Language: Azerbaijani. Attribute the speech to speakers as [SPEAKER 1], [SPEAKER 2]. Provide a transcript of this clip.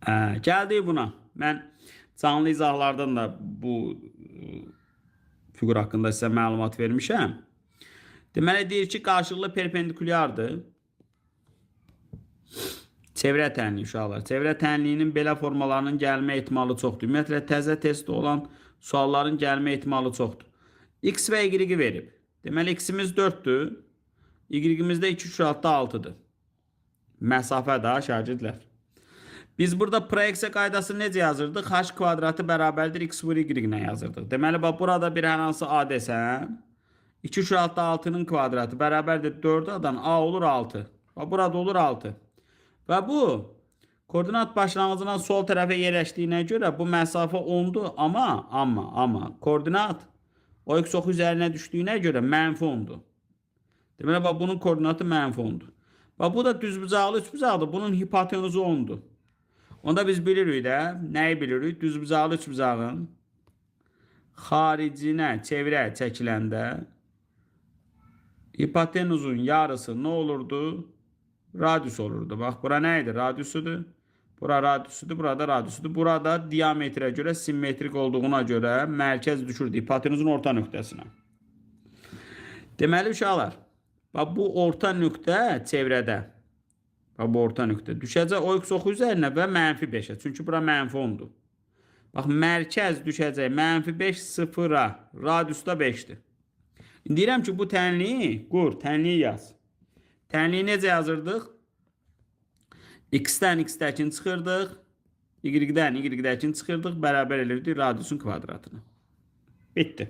[SPEAKER 1] Gəldik buna. Mən canlı izahlardan da bu fiqur haqqında sizə məlumat vermişəm. Deməli deyir ki, qarşılıqlı perpendikulyardır. Çevrə tənliyi uşaqlar. Çevrə tənliyinin belə formalarının gəlmə ehtimalı çoxdur. Ümumiyyətlə təzə testdə olan sualların gəlmə ehtimalı çoxdur. X və Y verib. Deməli x'imiz 4'dür. Y'imiz də 2 6 6'dır. Məsafə də şagirdlər. Biz burada proyeksiya qaydasını necə yazırdıq? H kvadratı bərabərdir x vur y ilə yazırdıq. Deməli bax burada bir hər hansı a desəm, 2 6 6'nın kvadratı bərabərdir 4'dan a olur 6. Bax burada olur 6. Və bu koordinat başlanğıcından sol tərəfə yerləşdiyinə görə bu məsafə 10'dur, amma koordinat o x oxu üzərinə düşdüyünə görə mənfi 10'dur. Deməli bax bunun koordinatı mənfi 10'dur. Bax bu da düzbucaqlı üçbucaqdır. Bunun hipotenuzu 10'dur. Onda biz bilirik də, nəyi bilirik? Düzbucaqlı üçbucağın xaricinə çevrə çəkiləndə hipotenuzun yarısı nə olurdu? Radius olurdu. Bax bura nə idi? Radiusudur. Bura radiusudur, burada radiusudur. Burada diametrə görə simmetrik olduğuna görə mərkəz düşürdü hipotenuzun orta nöqtəsinə. Deməli uşaqlar, bax bu orta nöqtə çevrədə. Bax bu orta nöqtə düşəcək o x oxu üzərinə və mənfi 5'ə. Çünki bura mənfi 10'dur. Bax mərkəz düşəcək mənfi 5 0'a. Radius da 5'dir. İndi deyirəm ki bu tənliyi qur, tənliyi yaz. Tənliyi necə yazırdıq? X-dən x-dəkini çıxırdıq. Y-dən y-dəkini çıxırdıq. Bərabər elirdik radiusun kvadratını. Bitdi.